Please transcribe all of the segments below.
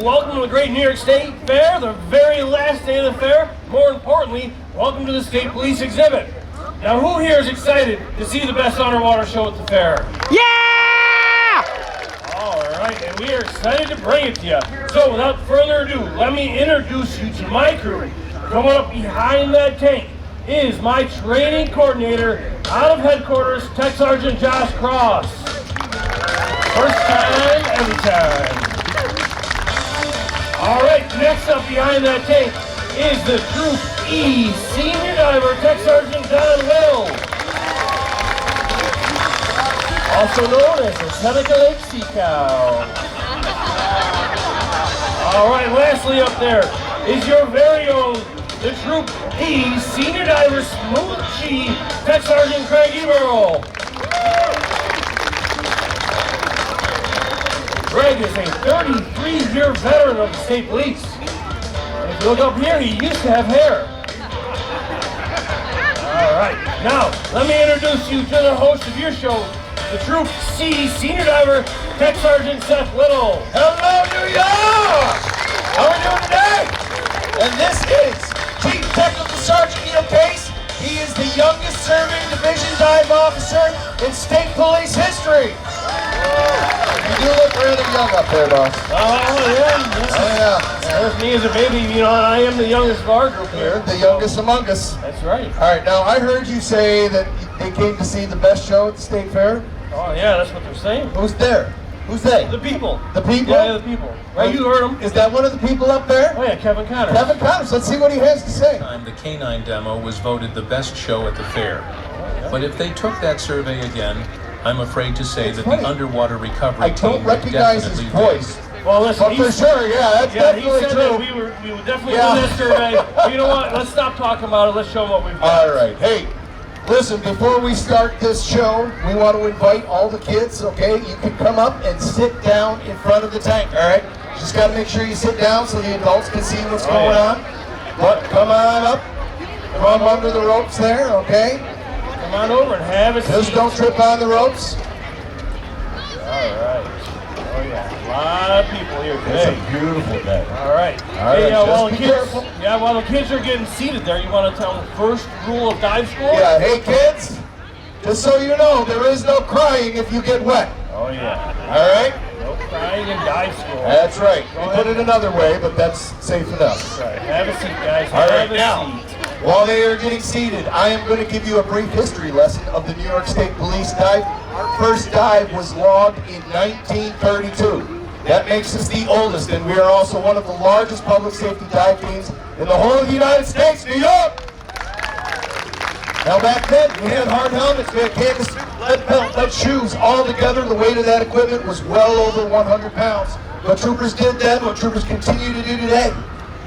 welcome to the Great New York State Fair, the very last day of the fair. More importantly, welcome to the State Police exhibit. Now, who here is excited to see the best underwater show at the fair? Yeah! All right, and we are excited to bring it to you. So, without further ado, let me introduce you to my crew. Coming up behind that tank is my training coordinator out of headquarters, Tech Sergeant Josh Cross. First time, every time. All right, next up behind that tank is the Troop E Senior Diver, Tech Sergeant Don Will. Also known as the Seneca Lake Sea Cow. All right, lastly up there is your very own, the Troop D Senior Diver Smooth G, Tech Sergeant Craig Eberl. Greg is a 33-year veteran of the State Police. And if you look up here, he used to have hair. All right, now let me introduce you to the host of your show, the Troop C Senior Diver, Tech Sergeant Seth Little. Hello, New York! How are we doing today? And this is Chief Technical Sergeant Neil Case. He is the youngest serving Division Dive Officer in State Police history. You do look rather young up there, boss. Oh, yeah. There's me as a baby, you know, and I am the youngest of our group here. The youngest among us. That's right. All right, now I heard you say that they came to see the best show at the State Fair. Oh, yeah, that's what they're saying. Who's there? Who's they? The people. The people? Yeah, the people. Right, you heard them. Is that one of the people up there? Oh, yeah, Kevin Connors. Kevin Connors. Let's see what he has to say. The canine demo was voted the best show at the fair. But if they took that survey again, I'm afraid to say that the underwater recovery I don't team would recognize his definitely voice. Well, listen, But for sure, yeah, that's definitely he said true. that we would definitely do that survey. But you know what? Let's stop talking about it. Let's show them what we've got. All right. Hey, listen, before we start this show, we want to invite all the kids, okay? You can come up and sit down in front of the tank, all right? Just got to make sure you sit down so the adults can see what's going on. But come on up. Come on under the ropes there, okay? Come on over and have a seat. Just don't trip on the ropes. All right. Oh, yeah. A lot of people here today. It's a beautiful day. All right. All right, just be careful. While the kids are getting seated there, you want to tell them the first rule of dive school? Yeah, hey kids, just so you know, there is no crying if you get wet. Oh, yeah. All right? No crying in dive school. That's right. We put it another way, but that's safe enough. That's right. Have a seat, guys. All right, Have a now, seat. while they are getting seated, I am going to give you a brief history lesson of the New York State Police dive. Our first dive was logged in 1932. That makes us the oldest, and we are also one of the largest public safety dive teams in the whole of the United States, New York. Now back then, we had hard helmets, we had canvas, lead belt, lead shoes. All together, the weight of that equipment was well over 100 pounds. What troopers did then, what troopers continue to do today,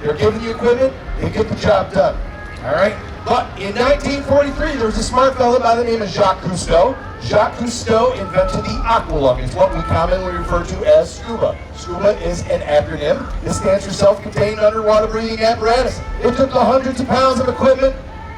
they're giving you equipment, they get the job done. All right? But in 1943, there was a smart fellow by the name of Jacques Cousteau. Jacques Cousteau invented the aqualung. It's what we commonly refer to as SCUBA. SCUBA is an acronym. It stands for self-contained underwater breathing apparatus. It took the hundreds of pounds of equipment,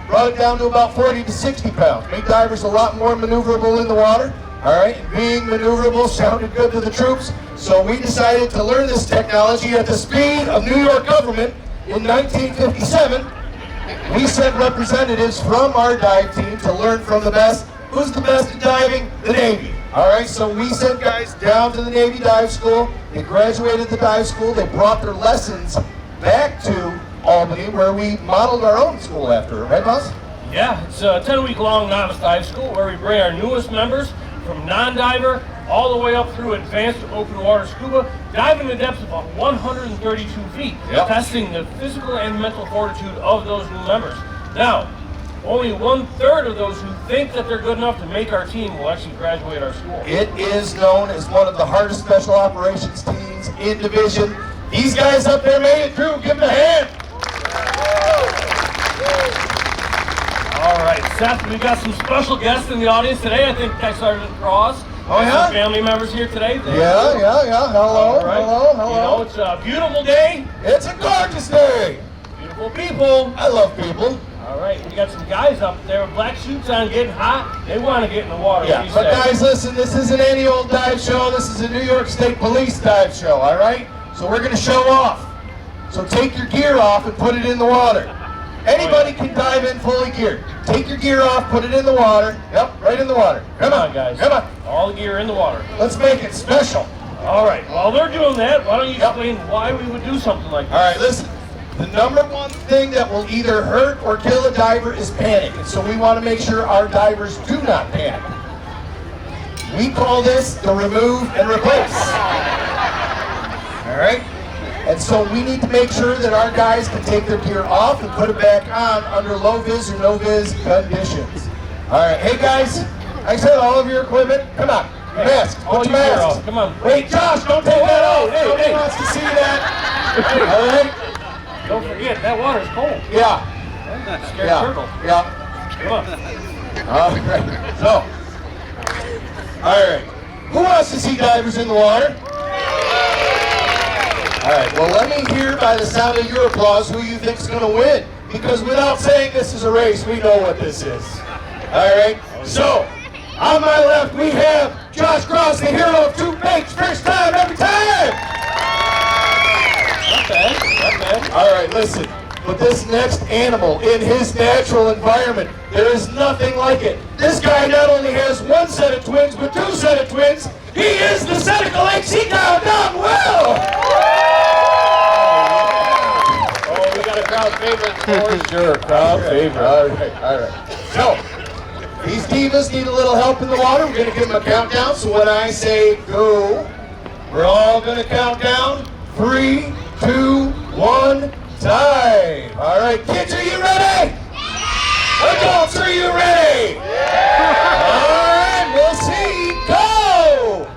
brought it down to about 40 to 60 pounds. Made divers a lot more maneuverable in the water. All right, and being maneuverable sounded good to the troops, so we decided to learn this technology at the speed of New York government in 1957. We sent representatives from our dive team to learn from the best. Who's the best at diving? The Navy. All right, so we sent guys down to the Navy dive school. They graduated the dive school. They brought their lessons back to Albany, where we modeled our own school after, right, boss? Yeah, it's a 10-week-long novice dive school where we bring our newest members from non-diver all the way up through advanced open water scuba, diving to depths of about 132 feet, testing the physical and mental fortitude of those new members. Now, only 1/3 of those who think that they're good enough to make our team will actually graduate our school. It is known as one of the hardest special operations teams in division. These guys up there made it through. Give them a hand. All right, Seth, we've got some special guests in the audience today. I think Tech Sergeant Cross. Oh, yeah? Some family members here today. Yeah. Hello, All right. hello. You know, it's a beautiful day. It's a gorgeous day. Beautiful people. I love people. All right, we got some guys up there with black suits on getting hot. They want to get in the water. Yeah, but guys, listen, this isn't any old dive show. This is a New York State Police dive show, all right? So we're going to show off. So take your gear off and put it in the water. Anybody can dive in fully geared. Take your gear off, put it in the water. Yep, right in the water. Come on, guys. Come on. All the gear in the water. Let's make it special. All right. While they're doing that, why don't you explain why we would do something like this? All right, listen. The number one thing that will either hurt or kill a diver is panic. And so we want to make sure our divers do not panic. We call this the remove and replace. All right? And so we need to make sure that our guys can take their gear off and put it back on under low vis or no vis conditions. All right, hey guys, I said all of your equipment, come on, your masks, put your masks. Come on. Wait, Josh, don't take that off. Nobody wants to see that. All right? Don't forget, that water's cold. Yeah. Scared turtle. Yeah. Come on. All right. So, all right. Who wants to see divers in the water? All right. Well, let me hear by the sound of your applause who you think's going to win. Because without saying this is a race, we know what this is. All right. So, on my left we have Josh Cross, the hero of 2 fakes, first time every time. Not bad. Not bad. All right, listen. But this next animal, in his natural environment, there is nothing like it. This guy not only has 1 set of twins, but 2 set of twins. He is the Seneca Lake Sea Cow, Don Will! Oh, we got a crowd favorite for sure. Crowd favorite. All right. So, these divas need a little help in the water. We're going to give them a countdown. So when I say go, we're all going to count down. 3, 2, 1, time. All right, kids, are you ready? Adults, are you ready? All right, we'll see. Go!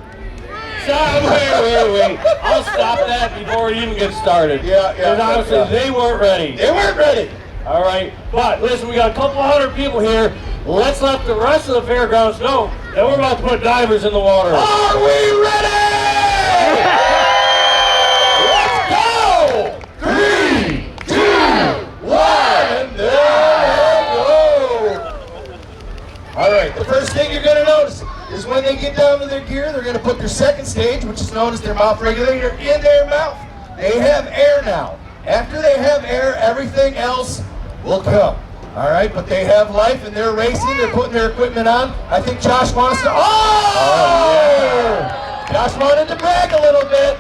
Stop, wait. I'll stop that before it even gets started. Because honestly, they weren't ready. They weren't ready. All right, but listen, we got a couple hundred people here. Let's let the rest of the fairgrounds know that we're about to put divers in the water. Are we ready? Let's go! 3, 2, 1, and there they go. All right, the first thing you're going to notice is when they get down to their gear, they're going to put their second stage, which is known as their mouth regulator, in their mouth. They have air now. After they have air, everything else will come. All right, but they have life and they're racing. They're putting their equipment on. I think Josh wants to. Oh! Josh wanted to brag a little bit.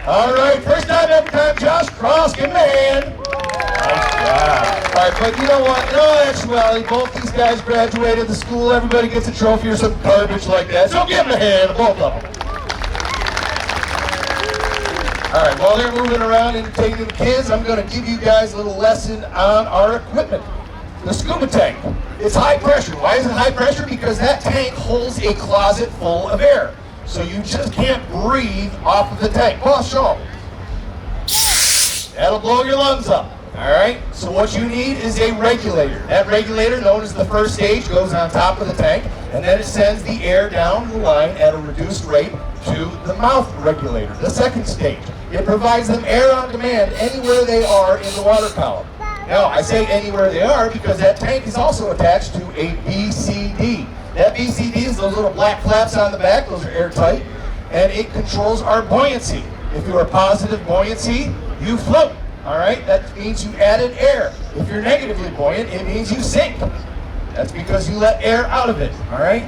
All right, first time every time, Josh Cross, give him a hand. Nice job. All right, but you know what? In all actuality, both these guys graduated the school. Everybody gets a trophy or some garbage like that. So give them a hand, both of them. All right, while they're moving around and taking the kids, I'm going to give you guys a little lesson on our equipment. The scuba tank. It's high pressure. Why is it high pressure? Because that tank holds a closet full of air. So you just can't breathe off of the tank. Well, show 'em. That'll blow your lungs up. All right? So what you need is a regulator. That regulator, known as the first stage, goes on top of the tank, and then it sends the air down the line at a reduced rate to the mouth regulator, the second stage. It provides them air on demand anywhere they are in the water column. Now, I say anywhere they are because that tank is also attached to a BCD. That BCD is those little black flaps on the back. Those are airtight. And it controls our buoyancy. If you are positive buoyancy, you float. All right? That means you added air. If you're negatively buoyant, it means you sink. That's because you let air out of it. All right?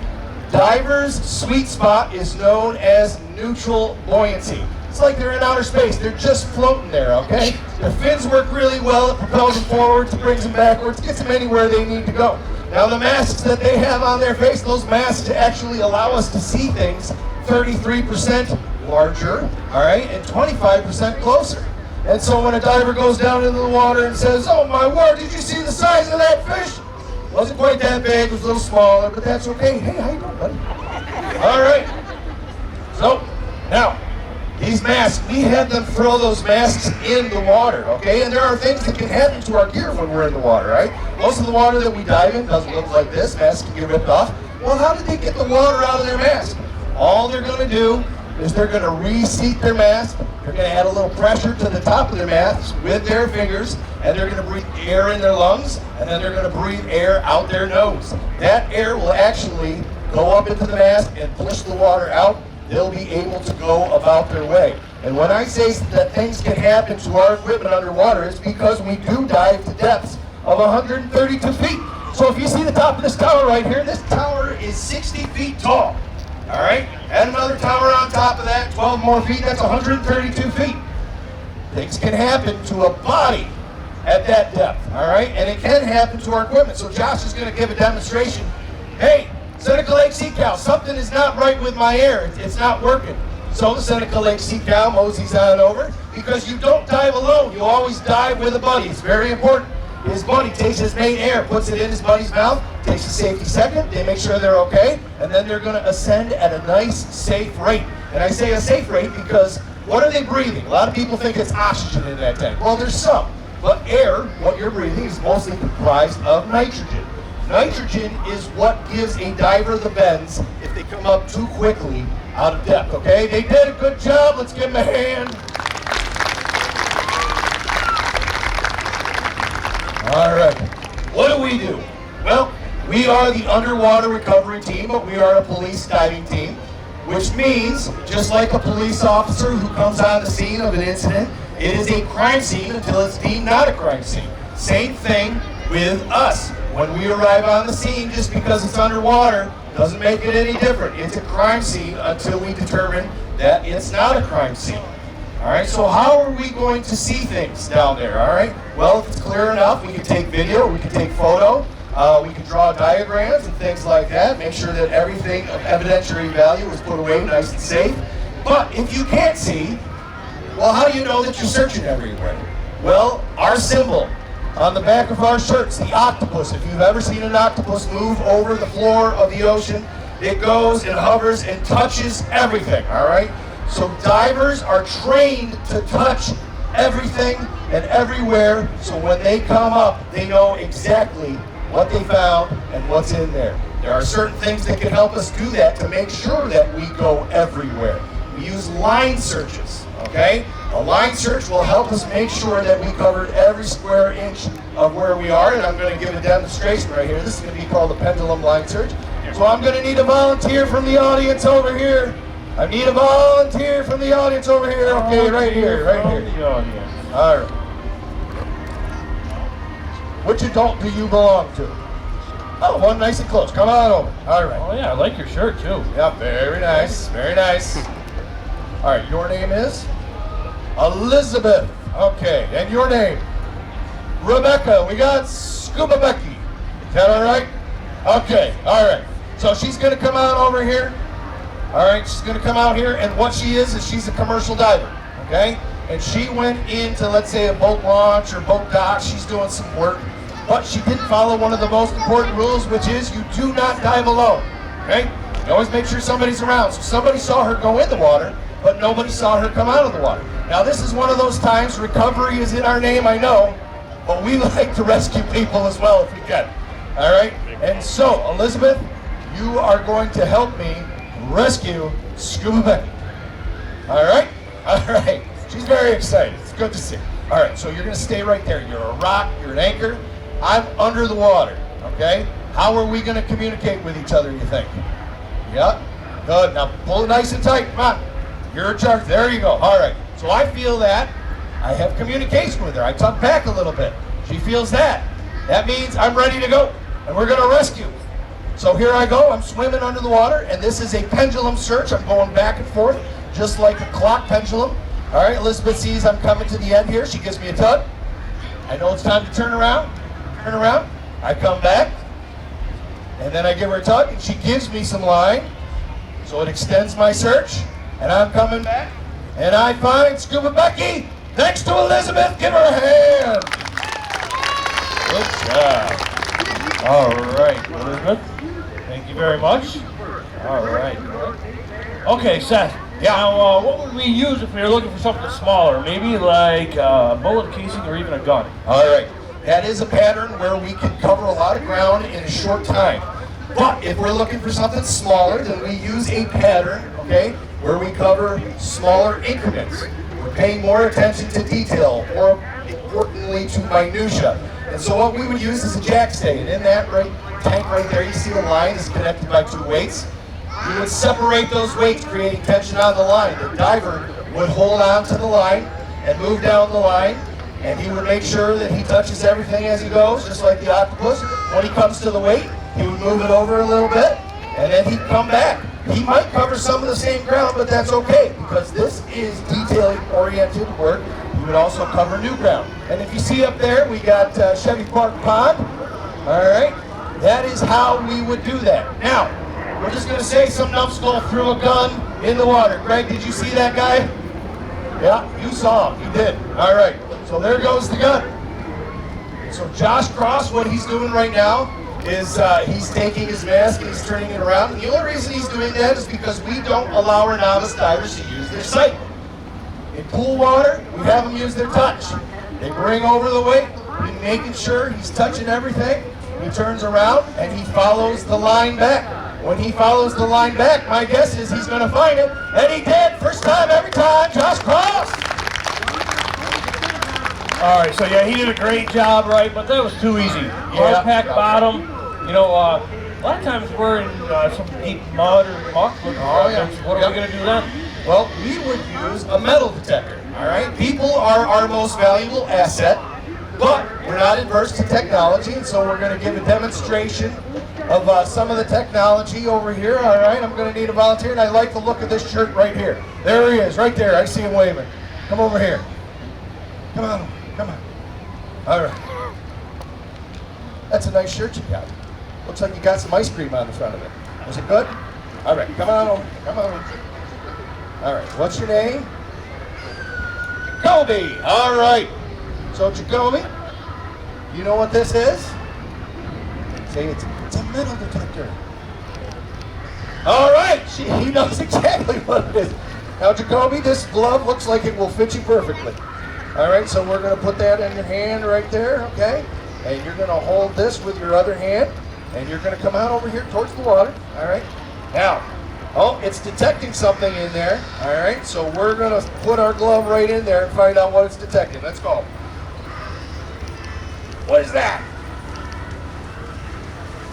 Divers' sweet spot is known as neutral buoyancy. It's like they're in outer space. They're just floating there, okay? Their fins work really well. It propels them forwards, it brings them backwards, gets them anywhere they need to go. Now, the masks that they have on their face, those masks actually allow us to see things 33% larger, all right, and 25% closer. And so when a diver goes down into the water and says, "Oh my word, did you see the size of that fish?" Wasn't quite that big, it was a little smaller, but that's okay. Hey, how you doing, buddy? All right. So, now, these masks, we have them throw those masks in the water, okay? And there are things that can happen to our gear when we're in the water, right? Most of the water that we dive in doesn't look like this. Masks can get ripped off. Well, how did they get the water out of their mask? All they're going to do is they're going to reseat their mask. They're going to add a little pressure to the top of their mask with their fingers, and they're going to breathe air in their lungs, and then they're going to breathe air out their nose. That air will actually go up into the mask and push the water out. They'll be able to go about their way. And when I say that things can happen to our equipment underwater, it's because we do dive to depths of 132 feet. So if you see the top of this tower right here, this tower is 60 feet tall. All right? Add another tower on top of that, 12 more feet, that's 132 feet. Things can happen to a body at that depth, all right? And it can happen to our equipment. So Josh is going to give a demonstration. Hey, Seneca Lake Sea Cow, something is not right with my air. It's not working. So the Seneca Lake Sea Cow moseys on over, because you don't dive alone. You always dive with a buddy. It's very important. His buddy takes his main air, puts it in his buddy's mouth, takes a safety second, they make sure they're okay, and then they're going to ascend at a nice, safe rate. And I say a safe rate because what are they breathing? A lot of people think it's oxygen in that tank. Well, there's some. But air, what you're breathing, is mostly comprised of nitrogen. Nitrogen is what gives a diver the bends if they come up too quickly out of depth, okay? They did a good job. Let's give them a hand. All right. What do? Well, we are the underwater recovery team, but we are a police diving team, which means, just like a police officer who comes on the scene of an incident, it is a crime scene until it's deemed not a crime scene. Same thing with us. When we arrive on the scene, just because it's underwater doesn't make it any different. It's a crime scene until we determine that it's not a crime scene. All right, so how are we going to see things down there, all right? Well, if it's clear enough, we can take video, we can take photo, we can draw diagrams and things like that, make sure that everything of evidentiary value is put away nice and safe. But if you can't see, well, how do you know that you're searching everywhere? Well, our symbol on the back of our shirts, the octopus. If you've ever seen an octopus move over the floor of the ocean, it goes and hovers and touches everything, all right? So divers are trained to touch everything and everywhere, so when they come up, they know exactly what they found and what's in there. There are certain things that can help us do that to make sure that we go everywhere. We use line searches, okay? A line search will help us make sure that we covered every square inch of where we are, and I'm going to give a demonstration right here. This is going to be called the pendulum line search. So I'm going to need a volunteer from the audience over here. I need a volunteer from the audience over here. Okay, right here, right here. All right. Which adult do you belong to? Oh, one nice and close. Come on over. All right. Oh yeah, I like your shirt too. Yeah, very nice, very nice. All right, your name is? Elizabeth. Okay, and your name? Rebecca. We got Scuba Becky. Is that all right? Okay, all right. So she's going to come out over here. All right, she's going to come out here, and what she is she's a commercial diver, okay? And she went into, let's say, a boat launch or boat dock. She's doing some work, but she didn't follow one of the most important rules, which is you do not dive alone, okay? You always make sure somebody's around. So somebody saw her go in the water, but nobody saw her come out of the water. Now, this is one of those times, recovery is in our name, I know, but we like to rescue people as well if we can, all right? And so, Elizabeth, you are going to help me rescue Scuba Becky. All right? All right. She's very excited. It's good to see. All right, so you're going to stay right there. You're a rock. You're an anchor. I'm under the water, okay? How are we going to communicate with each other, you think? Yeah? Good. Now, pull it nice and tight. Come on. You're in charge. There you go. All right. So I feel that. I have communication with her. I tuck back a little bit. She feels that. That means I'm ready to go, and we're going to rescue. So here I go, I'm swimming under the water, and this is a pendulum search. I'm going back and forth, just like a clock pendulum. All right, Elizabeth sees I'm coming to the end here. She gives me a tug. I know it's time to turn around. Turn around. I come back, and then I give her a tug, and she gives me some line. So it extends my search, and I'm coming back, and I find Scuba Becky next to Elizabeth. Give her a hand. Good job. All right, Elizabeth. Thank you very much. All right. Okay, Seth. Yeah. Now, what would we use if we were looking for something smaller? Maybe like a bullet casing or even a gun. All right. That is a pattern where we can cover a lot of ground in a short time. But if we're looking for something smaller, then we use a pattern, okay, where we cover smaller increments. We're paying more attention to detail, more importantly to minutia. And so what we would use is a jackstay. And in that tank right there, you see the line is connected by two weights. We would separate those weights, creating tension on the line. The diver would hold on to the line and move down the line, and he would make sure that he touches everything as he goes, just like the octopus. When he comes to the weight, he would move it over a little bit, and then he'd come back. He might cover some of the same ground, but that's okay, because this is detail-oriented work. He would also cover new ground. And if you see up there, we got Chevy Park Pond. All right, that is how we would do that. Now, we're just going to say some numbskull threw a gun in the water. Greg, did you see that guy? Yeah, you saw him. You did. All right, so there goes the gun. So Josh Cross, what he's doing right now is he's taking his mask and he's turning it around. And the only reason he's doing that is because we don't allow our novice divers to use their sight. In pool water, we have them use their touch. They bring over the weight, he's making sure he's touching everything. He turns around and he follows the line back. When he follows the line back, my guess is he's going to find it. And he did. First time, every time, Josh Cross. All right, so yeah, he did a great job, right? But that was too easy. Hard pack bottom. You know, a lot of times we're in some deep mud or muck. What are we going to do then? Well, we would use a metal detector, all right? People are our most valuable asset, but we're not adverse to technology, and so we're going to give a demonstration of some of the technology over here, all right? I'm going to need a volunteer, and I like the look of this shirt right here. There he is, right there. I see him waving. Come over here. Come on, come on. All right. That's a nice shirt you got. Looks like you got some ice cream on the front of it. Was it good? All right, come on over. Come on over. All right, what's your name? Jacoby. All right. So Jacoby, you know what this is? Say it's a metal detector. All right, he knows exactly what it is. Now Jacoby, this glove looks like it will fit you perfectly. All right, so we're going to put that in your hand right there, okay? And you're going to hold this with your other hand, and you're going to come out over here towards the water. All right. Now. Oh, it's detecting something in there. All right, so we're going to put our glove right in there and find out what it's detecting. Let's go. What is that?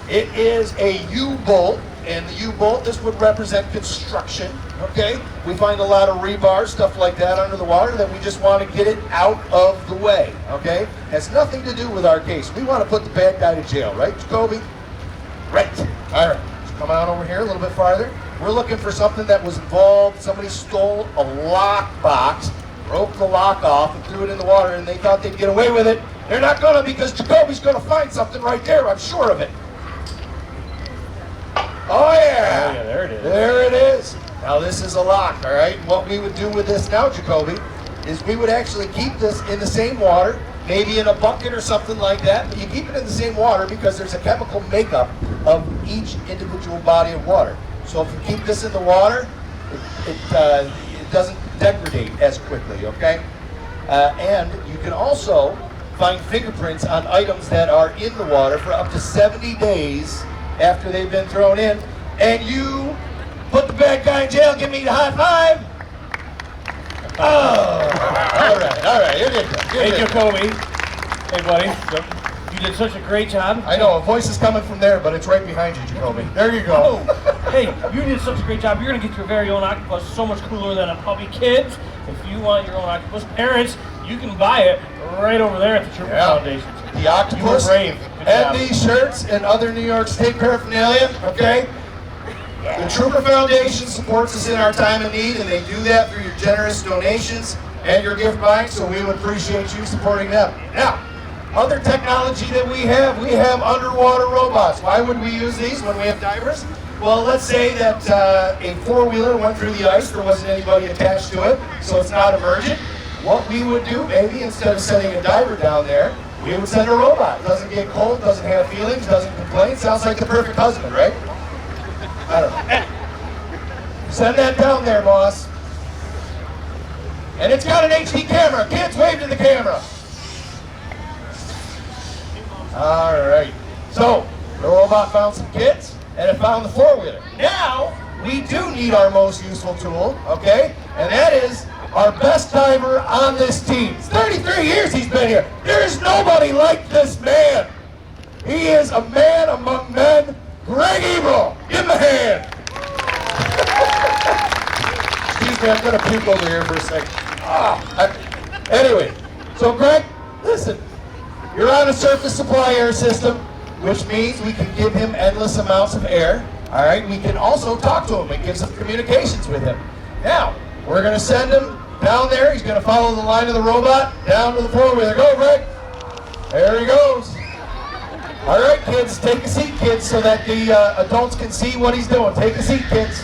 It is a U-bolt, and the U-bolt, this would represent construction, okay? We find a lot of rebar, stuff like that under the water that we just want to get it out of the way, okay? Has nothing to do with our case. We want to put the bad guy to jail, right, Jacoby? Right. All right, let's come out over here a little bit farther. We're looking for something that was involved. Somebody stole a lock box, broke the lock off, and threw it in the water, and they thought they'd get away with it. They're not gonna, because Jacoby's gonna find something right there, I'm sure of it. Oh yeah! Oh yeah, there it is. There it is. Now this is a lock, all right? What we would do with this now, Jacoby, is we would actually keep this in the same water, maybe in a bucket or something like that, but you keep it in the same water because there's a chemical makeup of each individual body of water. So if you keep this in the water, it doesn't degrade as quickly, okay? And you can also find fingerprints on items that are in the water for up to 70 days after they've been thrown in. And you put the bad guy in jail, give me the high five. Oh, all right, you're good. Hey, Jacoby. Hey, buddy. You did such a great job. I know, a voice is coming from there, but it's right behind you, Jacoby. There you go. Oh, hey, you did such a great job. You're going to get your very own octopus, so much cooler than a puppy. Kids, if you want your own octopus, parents, you can buy it right over there at the Trooper Foundation. The octopus, you were brave. Good and job. these shirts and other New York State paraphernalia, okay? The Trooper Foundation supports us in our time of need, and they do that through your generous donations and your gift buying, so we would appreciate you supporting them. Now, other technology that we have underwater robots. Why would we use these when we have divers? Well, let's say that a four-wheeler went through the ice, there wasn't anybody attached to it, so it's not emergent. What we would do, maybe, instead of sending a diver down there, we would send a robot. Doesn't get cold, doesn't have feelings, doesn't complain. Sounds like the perfect husband, right? I don't know. Send that down there, boss. And it's got an HD camera. Kids, wave to the camera. All right. So, the robot found some kids, and it found the four-wheeler. Now, we do need our most useful tool, okay? And that is our best diver on this team. It's 33 years he's been here. There is nobody like this man. He is a man among men. Greg Ebro, give him a hand. Excuse me, I'm gonna puke over here for a second. Anyway, so Greg, listen, you're on a surface supply air system, which means we can give him endless amounts of air. All right, we can also talk to him and give some communications with him. Now, we're gonna send him down there. He's gonna follow the line of the robot down to the four-wheeler. Go, Greg. There he goes. All right, kids, take a seat, kids, so that the adults can see what he's doing. Take a seat, kids.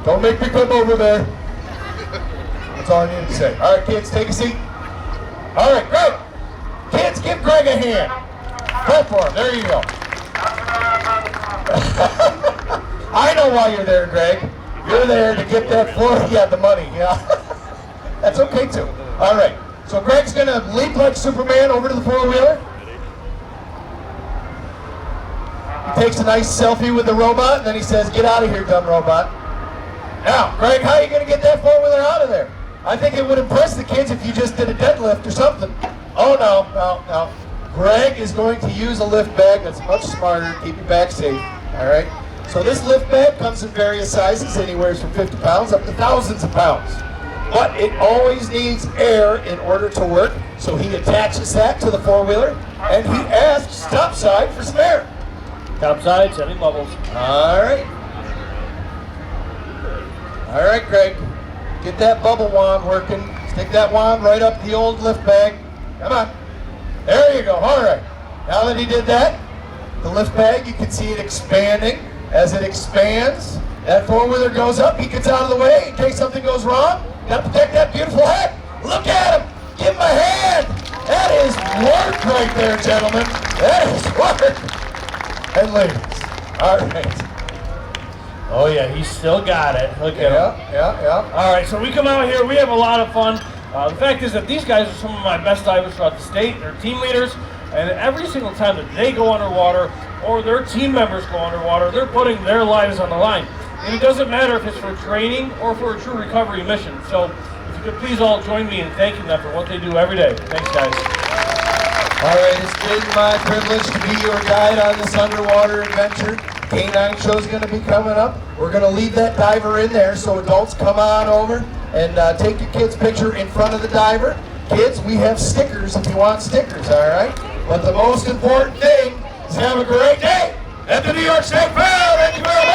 Don't make me come over there. That's all I need to say. All right, kids, take a seat. All right, Greg. Kids, give Greg a hand. Go for him. There you go. I know why you're there, Greg. You're there to get that floor. Yeah, the money. Yeah. That's okay, too. All right. So Greg's going to leap like Superman over to the four-wheeler. He takes a nice selfie with the robot, and then he says, "Get out of here, dumb robot." Now, Greg, how are you going to get that four-wheeler out of there? I think it would impress the kids if you just did a deadlift or something. Oh, no. Greg is going to use a lift bag that's much smarter, keep your back safe, all right? So this lift bag comes in various sizes, anywhere from 50 pounds up to thousands of pounds. But it always needs air in order to work, so he attaches that to the four-wheeler, and he asks topside for some air. Topside, setting levels. All right. All right, Greg. Get that bubble wand working. Stick that wand right up the old lift bag. Come on. There you go. All right. Now that he did that, the lift bag, you can see it expanding. As it expands, that four-wheeler goes up. He gets out of the way in case something goes wrong. Got to protect that beautiful head. Look at him. Give him a hand. That is work right there, gentlemen. That is work. And ladies. All right. Oh yeah, he's still got it. Look at him. Yeah. All right, so we come out here, we have a lot of fun. The fact is that these guys are some of my best divers throughout the state. They're team leaders, and every single time that they go underwater or their team members go underwater, they're putting their lives on the line. And it doesn't matter if it's for training or for a true recovery mission. So if you could please all join me in thanking them for what they do every day. Thanks, guys. All right, it's been my privilege to be your guide on this underwater adventure. K9 show is going to be coming up. We're going to leave that diver in there, so adults come on over and take your kid's picture in front of the diver. Kids, we have stickers if you want stickers, all right? But the most important thing is have a great day at the New York State Fair. Thank you very much.